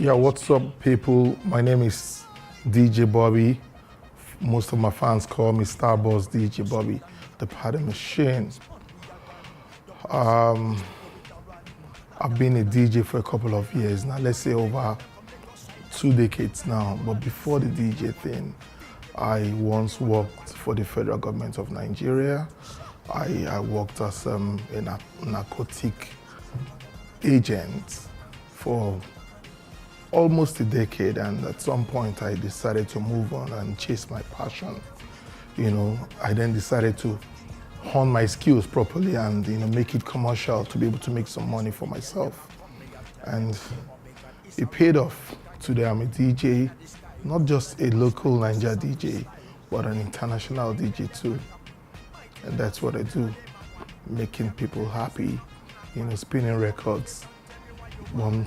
Yeah, what's up, people? My name is DJ Bobbi. Most of my fans call me Starboss DJ Bobbi, the party machine. I've been a DJ for a couple of years now, let's say over 2 decades now. But before the DJ thing, I once worked for the federal government of Nigeria. I worked as a narcotic agent for almost a decade, and at some point I decided to move on and chase my passion. I then decided to hone my skills properly and make it commercial to be able to make some money for myself. And it paid off. Today I'm a DJ, not just a local Nigeria DJ, but an international DJ too. And that's what I do, making people happy, spinning records, one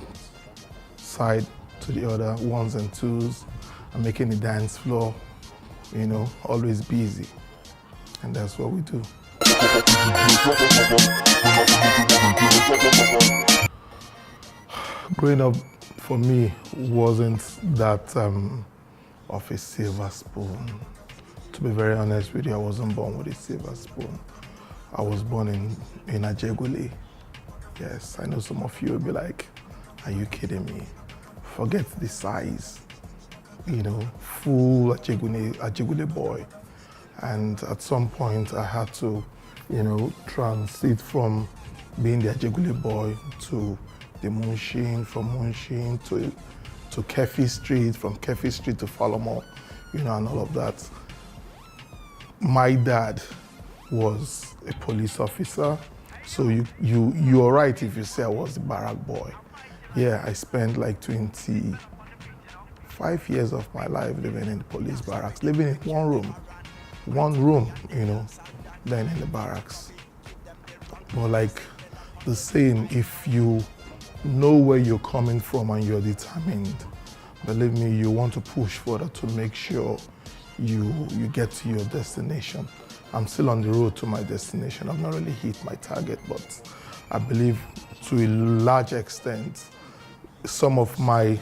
side to the other, ones and twos, and making the dance floor, always busy. And that's what we do. Growing up for me wasn't that of a silver spoon. To be very honest with you, I wasn't born with a silver spoon. I was born in Ajegule. Yes, I know some of you will be like, are you kidding me? Forget the size, full Ajegule boy. And at some point I had to, transit from being the Ajegule boy to the Munshin, from Munshin to Kefi Street, from Kefi Street to Falomo, and all of that. My dad was a police officer, so you're right if you say I was a barrack boy. Yeah, I spent like 25 years of my life living in the police barracks, living in one room, then in the barracks. But like the saying, if you know where you're coming from and you're determined, believe me, you want to push further to make sure you get to your destination. I'm still on the road to my destination. I've not really hit my target, but I believe to a large extent, some of my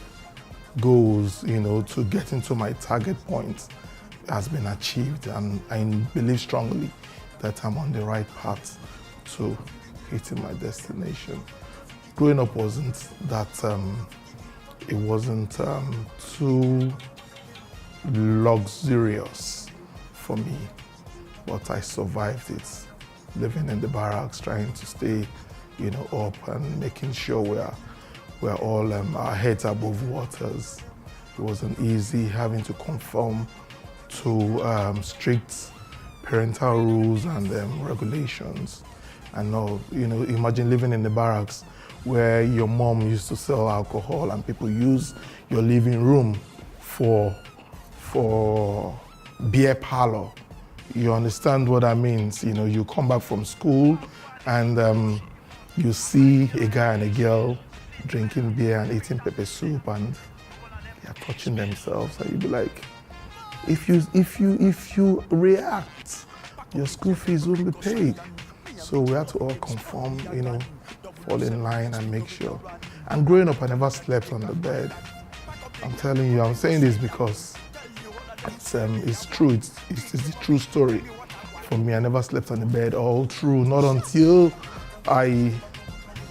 goals, to get into my target point has been achieved, and I believe strongly that I'm on the right path to hitting my destination. Growing up wasn't that, it wasn't too luxurious for me, but I survived it, living in the barracks, trying to stay, up and making sure we're all our heads above waters. It wasn't easy having to conform to strict parental rules and regulations. And all, imagine living in the barracks where your mom used to sell alcohol and people use your living room for beer parlor. You understand what that means? You come back from school and you see a guy and a girl drinking beer and eating pepper soup and they're touching themselves, and you'd be like, if you react, your school fees won't be paid. So we had to all conform, fall in line and make sure. And growing up, I never slept on the bed. I'm telling you, I'm saying this because it's true. It's the true story. For me, I never slept on the bed all through, not until I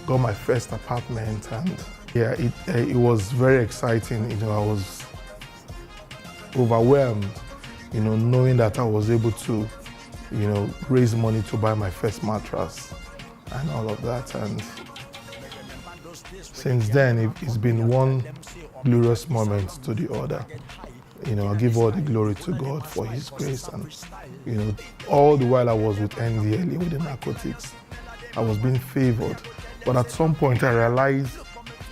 got my first apartment. And yeah, it was very exciting. I was overwhelmed, knowing that I was able to, raise money to buy my first mattress and all of that. And since then, it's been one glorious moment to the other. I give all the glory to God for His grace. And, all the while I was with NDLE, with the narcotics, I was being favored. But at some point I realized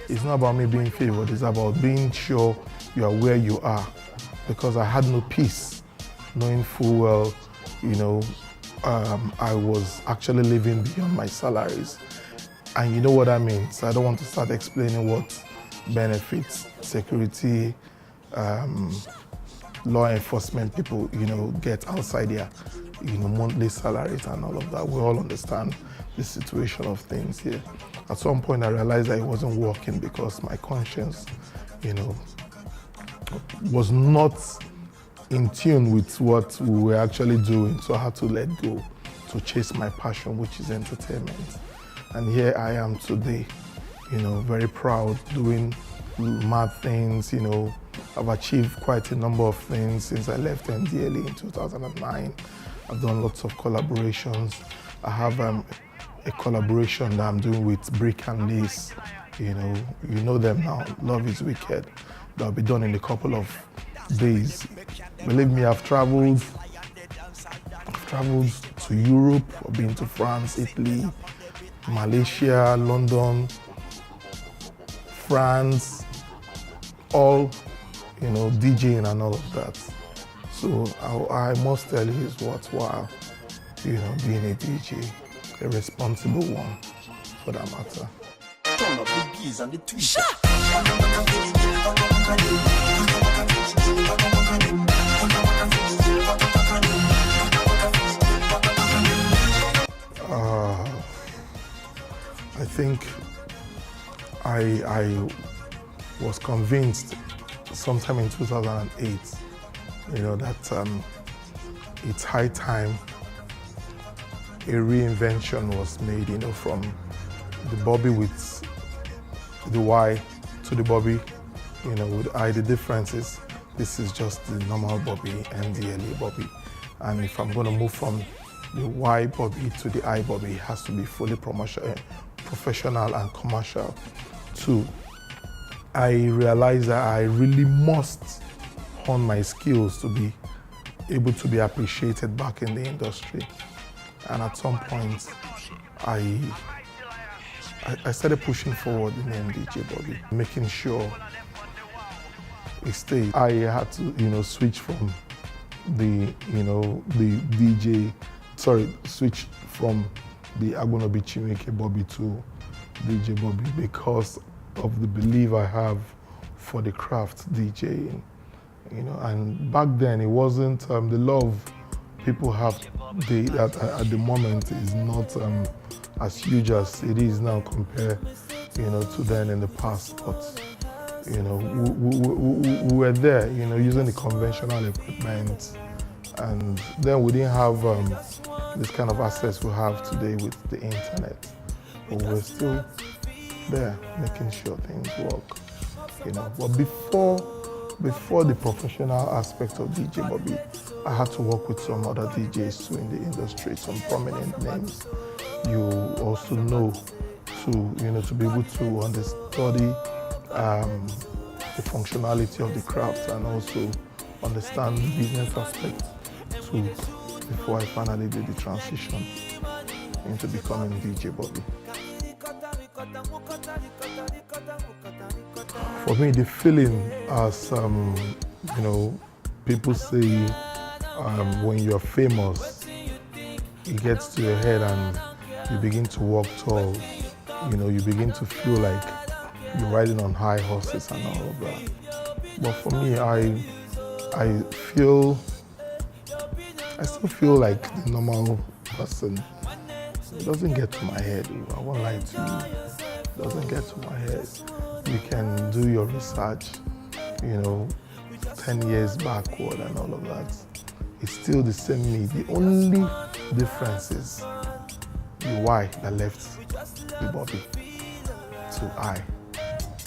it's not about me being favored, it's about being sure you are where you are. Because I had no peace, knowing full well, I was actually living beyond my salaries. And you know what that means. I don't want to start explaining what benefits, security, law enforcement people, get outside their, monthly salaries and all of that. We all understand the situation of things here. At some point, I realized that it wasn't working because my conscience, you know, was not in tune with what we were actually doing. So I had to let go to chase my passion, which is entertainment. And here I am today, you know, very proud, doing mad things, you know. I've achieved quite a number of things since I left NDLE in 2009. I've done lots of collaborations. I have a collaboration that I'm doing with Brick and Lace. You know them now, Love is Wicked. That'll be done in a couple of days. Believe me, I've traveled to Europe, I've been to France, Italy, Malaysia, London, France, all, you know, DJing and all of that. So I must tell you it's worthwhile, you know, being a DJ, a responsible one for that matter. Turn up the geese and the tweet. I think I was convinced sometime in 2008, you know, that it's high time a reinvention was made, you know, from the Bobbi with the Y to the Bobbi, you know, with I. The difference is this is just the normal Bobbi and the LA Bobbi. And if I'm going to move from the Y Bobbi to the I Bobbi, it has to be fully professional and commercial too. I realized that I really must hone my skills to be able to be appreciated back in the industry. And at some point, I started pushing forward the name DJ Bobbi, making sure it stayed. I had to, you know, switch from switch from the Agbonobi Chineke Bobbi to DJ Bobbi because of the belief I have for the craft DJing, you know. And back then it wasn't the love people have at the moment is not as huge as it is now compared, you know, to then in the past. But you know, we were there, you know, using the conventional equipment, and then we didn't have this kind of access we have today with the internet. But we're still there, making sure things work, you know. But before the professional aspect of DJ Bobbi, I had to work with some other DJs too in the industry, some prominent names you also know to be able to understudy the functionality of the craft and also understand the business aspect too before I finally did the transition into becoming DJ Bobbi. For me, the feeling, as you know, people say when you're famous, it gets to your head and you begin to walk tall. You know, you begin to feel like you're riding on high horses and all of that. But for me, I still feel like the normal person. It doesn't get to my head. I won't lie to you. It doesn't get to my head. You can do your research, you know, 10 years backward and all of that. It's still the same me. The only difference is the Y that left the Bobbi to I.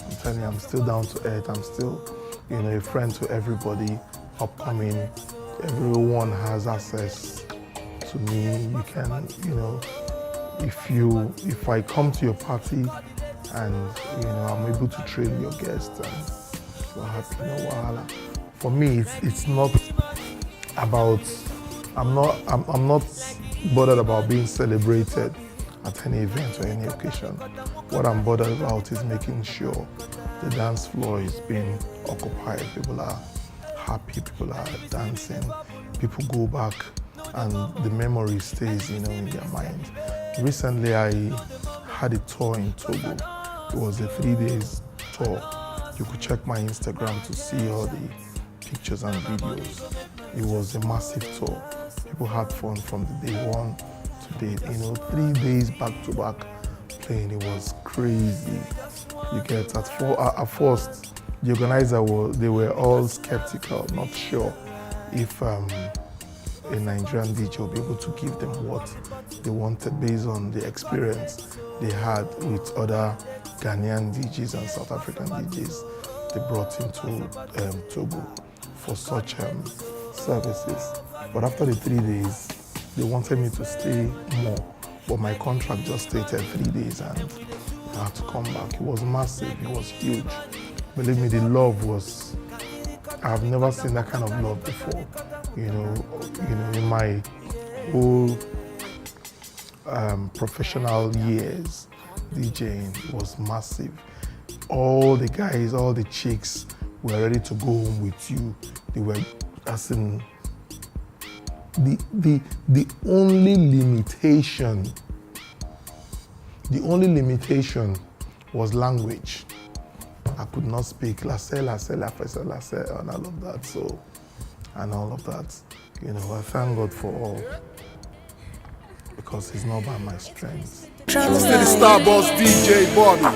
I'm telling you, I'm still down to earth. I'm still, you know, a friend to everybody, upcoming. Everyone has access to me. You can, you know, if I come to your party and, you know, I'm able to train your guests and you're happy, no wahala. For me, it's not about, I'm not bothered about being celebrated at any event or any occasion. What I'm bothered about is making sure the dance floor is being occupied. People are happy, people are dancing, people go back and the memory stays, you know, in their mind. Recently, I had a tour in Togo. It was a 3 days tour. You could check my Instagram to see all the pictures and videos. It was a massive tour. People had fun from the day one to date. You know, 3 days back to back playing. It was crazy. You get at first, the organizer they were all skeptical, not sure if a Nigerian DJ will be able to give them what they wanted based on the experience they had with other Ghanaian DJs and South African DJs they brought into Togo for such services. But after the 3 days, they wanted me to stay more, but my contract just stated 3 days and I had to come back. It was massive, it was huge. Believe me, the love was, I've never seen that kind of love before. You know, in my whole professional years, DJing was massive. All the guys, all the chicks were ready to go home with you. They were, as in, the only limitation was language. I could not speak lasse, and all of that. And all of that. You know, I thank God for all, because it's not by my strength. To the Star Boss DJ Bobbi,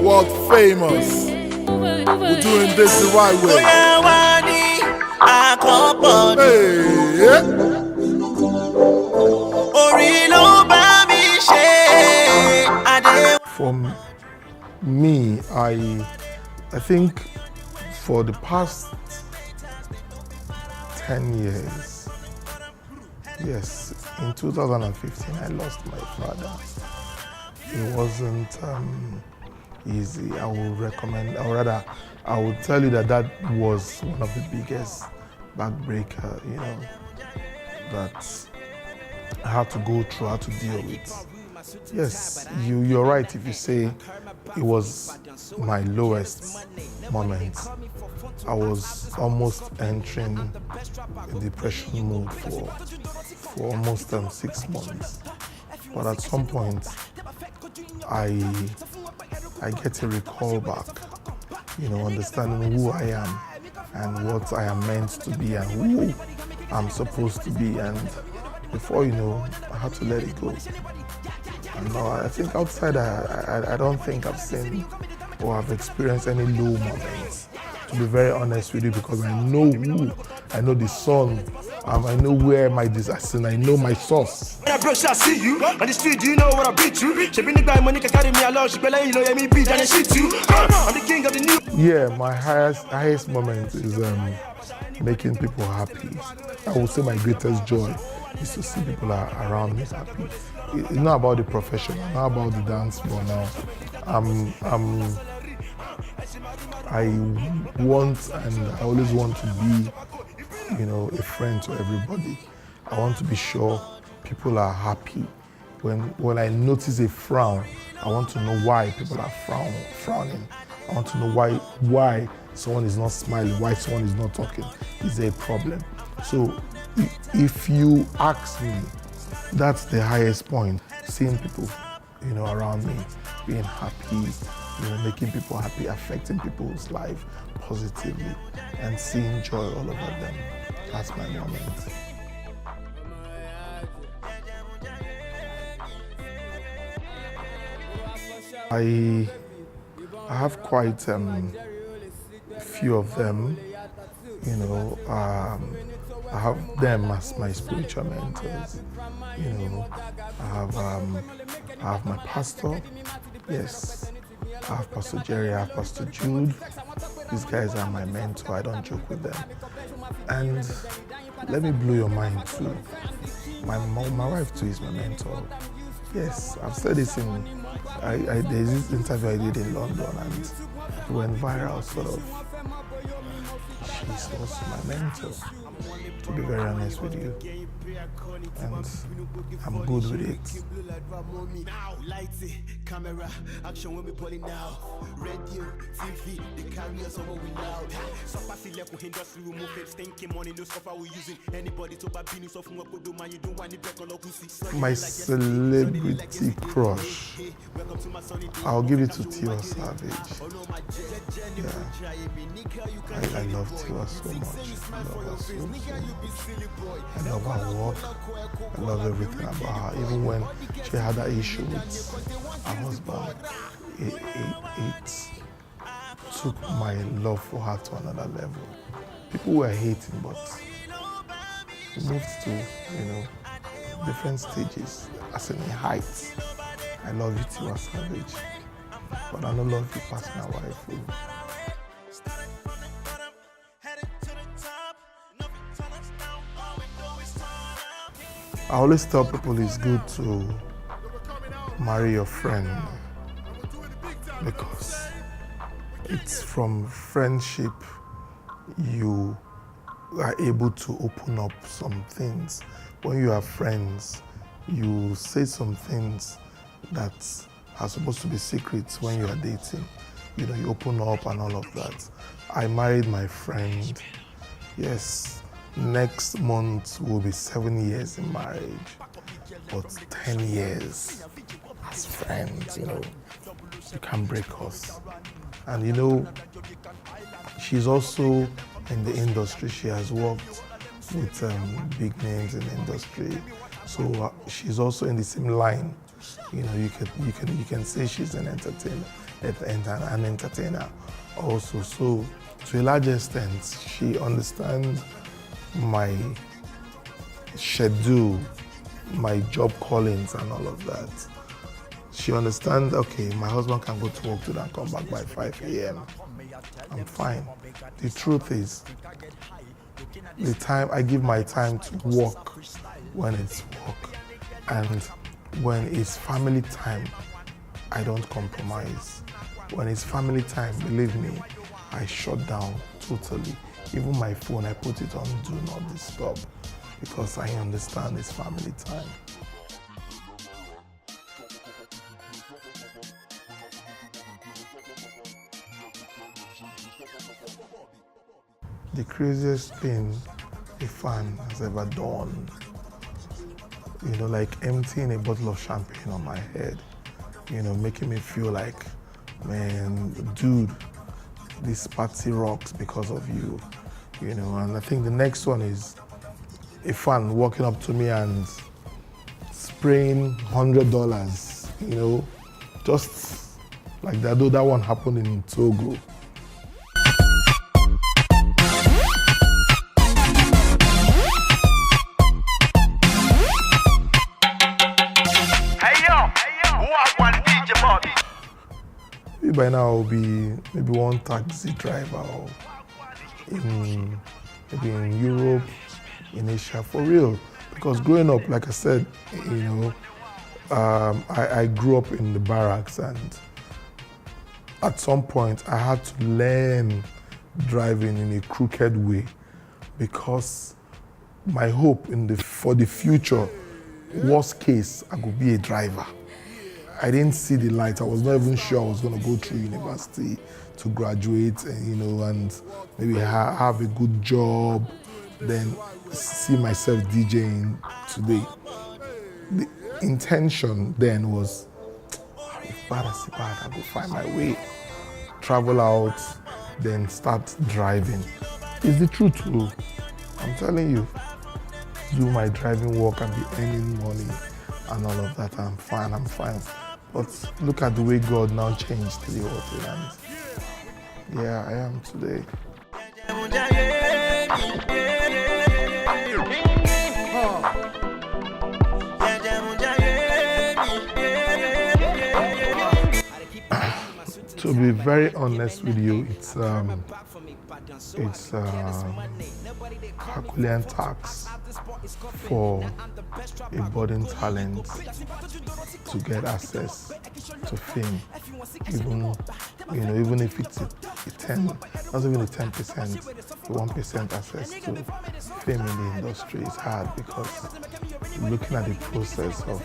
world famous. We're doing this the right way. For me, I think for the past 10 years, yes, in 2015 I lost my father. It wasn't easy. I would recommend, or rather, I would tell you that was one of the biggest backbreaker, you know, that I had to go through, I had to deal with. Yes, you're right if you say it was my lowest moment. I was almost entering a depression mode for almost 6 months. But at some point, I get a recall back, you know, understanding who I am and what I am meant to be and who I'm supposed to be. And before you know, I had to let it go. And now I think outside, I don't think I've seen or I've experienced any low moments, to be very honest with you, because I know who, I know the song, I know where my desire, I know my source. When I broke, I see you on the street. Do you know what I beat you? She been the guy, money can carry me along. She better, you know, me beat and shit you. I'm the king of the new. Yeah, my highest moment is making people happy. I would say my greatest joy is to see people around me happy. It's not about the profession, not about the dance floor now. I want, and I always want to be, you know, a friend to everybody. I want to be sure people are happy. When I notice a frown, I want to know why people are frowning. I want to know why someone is not smiling, why someone is not talking. Is there a problem? So if you ask me, that's the highest point. Seeing people, you know, around me, being happy, you know, making people happy, affecting people's life positively, and seeing joy all over them. That's my moment. I have quite a few of them, you know. I have them as my spiritual mentors, you know. I have my pastor, yes. I have Pastor Jerry, I have Pastor Jude. These guys are my mentor, I don't joke with them. And let me blow your mind too. My wife too is my mentor. Yes, I've said this there's this interview I did in London and it went viral, sort of. She's also my mentor, to be very honest with you. And I'm good with it. Camera, action when we pulling now. Radio, TV, they carry us over we loud. So I feel like we industry remove it, stinking money, no stuff we using. Anybody to buy business of what could do man, you don't want it back on pussy. My celebrity crush, I'll give it to Tiwa Savage. Yeah. I love Tiwa so much. I love her so much. I love her work. I love everything about her. Even when she had that issue with her husband, took my love for her to another level. People were hating, but we moved to, different stages, as in heights. I love you till savage, but I don't love you past my wife. I always tell people it's good to marry your friend because it's from friendship you are able to open up some things. When you are friends, you say some things that are supposed to be secrets when you are dating. You open up and all of that. I married my friend. Yes, next month will be 7 years in marriage, but 10 years as friends, you can't break us. And she's also in the industry. She has worked with big names in the industry, so she's also in the same line. You can say she's an entertainer also. So to a large extent, she understands my schedule, my job callings and all of that. She understands, okay, my husband can go to work today and come back by 5 a.m. I'm fine. The truth is, I give my time to work when it's work. And when it's family time, I don't compromise. When it's family time, believe me, I shut down totally. Even my phone, I put it on do not disturb because I understand it's family time. The craziest thing a fan has ever done, like emptying a bottle of champagne on my head, making me feel like, man, dude, this party rocks because of you, and I think the next one is a fan walking up to me and spraying $100, just like that, though that one happened in Togo. By now I'll be maybe one taxi driver or maybe in Europe, in Asia, for real. Because growing up, like I said, I grew up in the barracks, and at some point I had to learn driving in a crooked way because my hope for the future, worst case, I could be a driver. I didn't see the light. I was not even sure I was going to go through university to graduate, and maybe have a good job, then see myself DJing today. The intention then was, if bad as bad, I go find my way, travel out, then start driving. It's the truth too. I'm telling you, do my driving work and be earning money and all of that. I'm fine. But look at the way God now changed the whole thing, and yeah, I am today. To be very honest with you, it's Herculean tax for a budding talent to get access to fame, even if it's a 10, not even a 10%, 1% access to fame in the industry is hard, because looking at the process of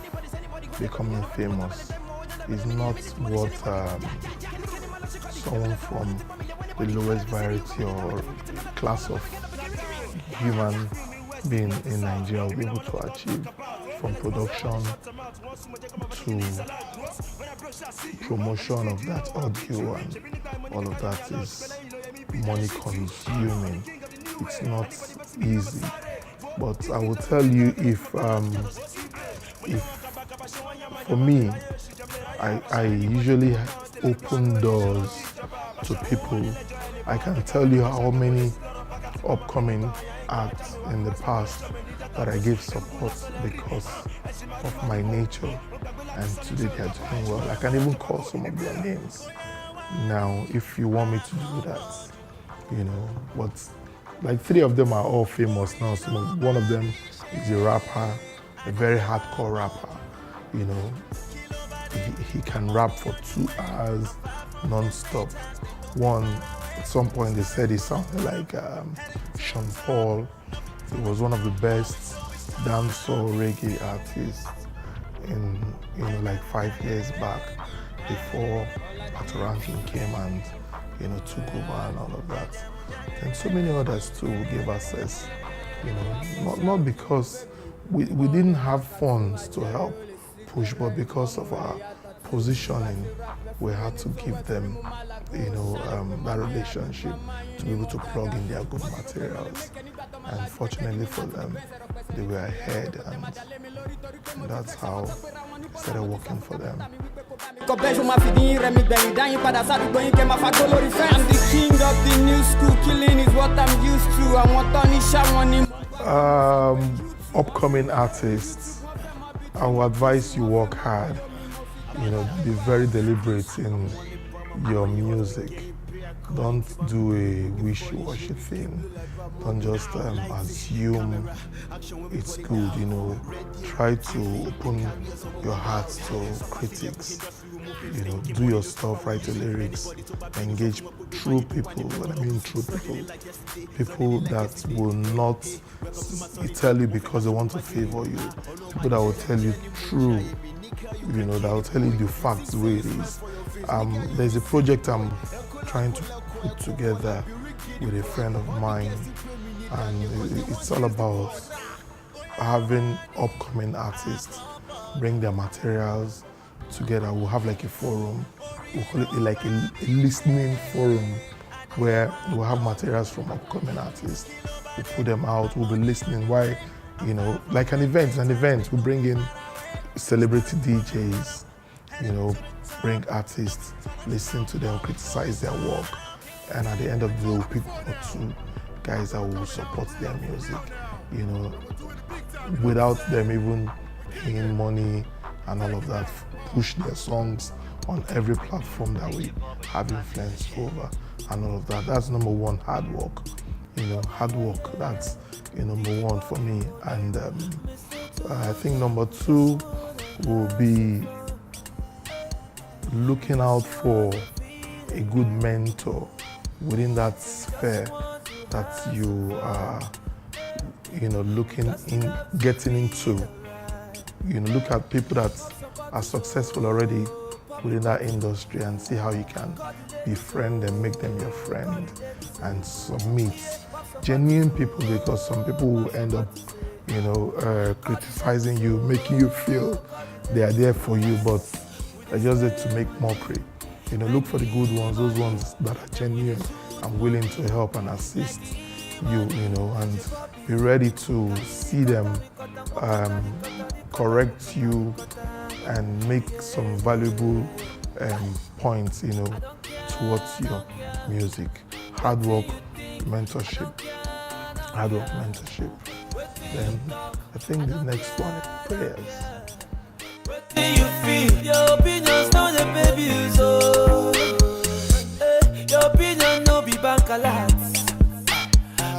becoming famous is not what someone from the lowest variety or class of human being in Nigeria will be able to achieve. From production to promotion of that audio and all of that is money consuming. It's not easy. But I will tell you, if for me, I usually open doors to people. I can tell you how many upcoming acts in the past that I gave support because of my nature, and today they are doing well. I can even call some of their names now if you want me to do that, but like 3 of them are all famous now. One of them is a rapper, a very hardcore rapper. He can rap for 2 hours non-stop. One, at some point they said he sounded like Sean Paul. He was one of the best dancehall reggae artists in like 5 years back, before Ranking came and took over and all of that. And so many others too gave access, not because we didn't have funds to help push, but because of our positioning, we had to give them, that relationship to be able to plug in their good materials. And fortunately for them, they were ahead, and that's how it started working for them. I'm the king of the new school, killing is what I'm used to. I want upcoming artists, I will advise you work hard. Be very deliberate in your music. Don't do a wishy-washy thing. Don't just assume it's good. Try to open your heart to critics. Do your stuff, write your lyrics, engage true people. When I mean true people that will not tell you because they want to favor you. People that will tell you true, that will tell you the facts the way it is. There's a project I'm trying to put together with a friend of mine, and it's all about having upcoming artists bring their materials together. We'll have like a forum. We'll call it like a listening forum, where we'll have materials from upcoming artists. We'll put them out. We'll be listening. Why, like an event. We'll bring in celebrity DJs, bring artists, listen to them, criticize their work, and at the end of the day, we'll pick 1 or 2 guys that will support their music, without them even paying money and all of that. Push their songs on every platform that we have influence over and all of that. That's number 1, hard work. Hard work, that's number 1 for me. And I think number 2 will be looking out for a good mentor within that sphere that you are, getting into. Look at people that are successful already within that industry and see how you can befriend them, make them your friend, and submit. Genuine people, because some people will end up, criticizing you, making you feel they are there for you, but they're just there to make mockery. Look for the good ones, those ones that are genuine and willing to help and assist you, and be ready to see them correct you and make some valuable points, towards your music. Hard work, mentorship. Then I think the next one is prayers. You feel your opinions now the baby so your opinion no be bank alert.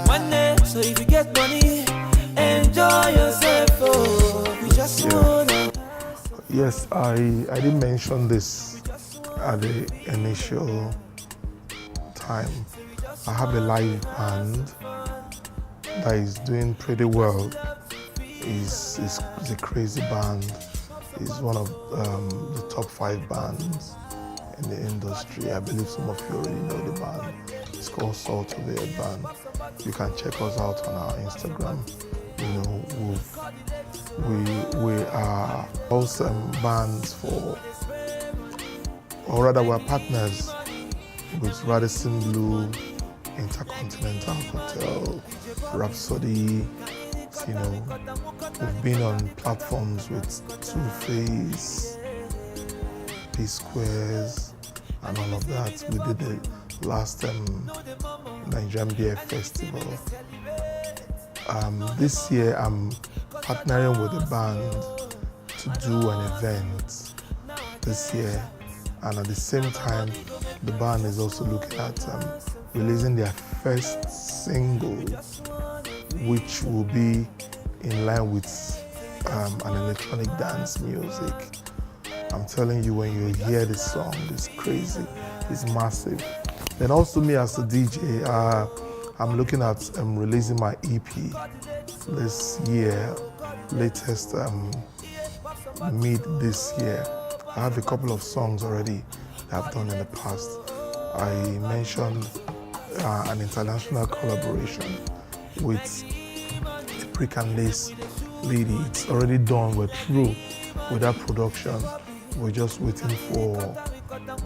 Money, so if you get money, enjoy yourself. Oh, we just wanna. Yes, I didn't mention this at the initial time. I have a live band that is doing pretty well. It's a crazy band. It's one of the top 5 bands in the industry. I believe some of you already know the band. It's called Salt of the Earth Band. You can check us out on our Instagram. We are awesome bands we're partners with Radisson Blue, Intercontinental Hotel, Rhapsody. We've been on platforms with Two Face, P Squares, and all of that. We did the last Nigerian Beer Festival. This year I'm partnering with a band to do an event this year, and at the same time the band is also looking at releasing their first single, which will be in line with an electronic dance music. I'm telling you, when you hear this song, it's crazy, it's massive. Then also me as a DJ, I'm looking at releasing my EP this year, latest mid this year. I have a couple of songs already that I've done in the past. I mentioned an international collaboration with a Brick and Lace lady. It's already done, we're through with that production. We're just waiting for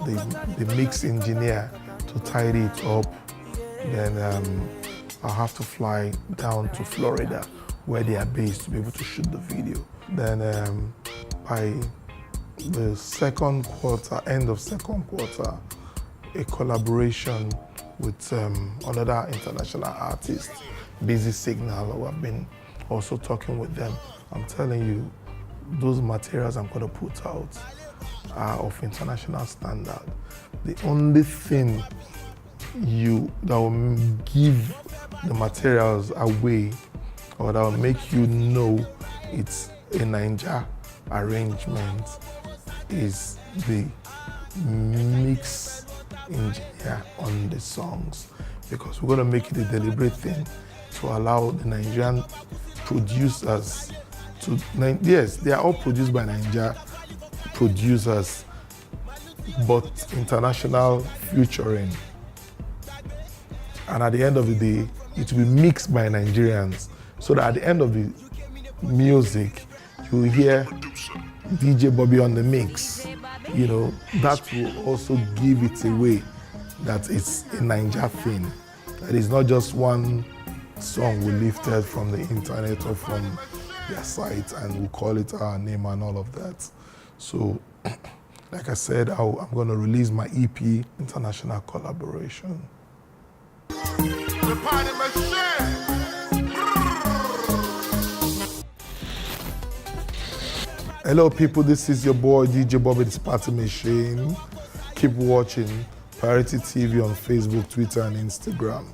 the mix engineer to tidy it up. Then I'll have to fly down to Florida, where they are based, to be able to shoot the video. Then by the second quarter, end of second quarter, a collaboration with another international artist, Busy Signal. Who I've been also talking with them. I'm telling you, those materials I'm going to put out are of international standard. The only thing that will give the materials away, or that will make you know it's a Naija arrangement, is the mix engineer on the songs, because we're going to make it a deliberate thing to allow the Nigerian producers to, yes, they are all produced by Naija producers, but international featuring. And at the end of the day, it will be mixed by Nigerians, so that at the end of the music, you will hear DJ Bobbi on the mix. You know, that will also give it away that it's a Naija thing. That is not just one song we lifted from the internet or from their site and we call it our name and all of that. So, like I said, I'm going to release my EP, international collaboration. The party machine. Hello people, this is your boy DJ Bobbi, the Party Machine. Keep watching Priority TV on Facebook, Twitter and Instagram.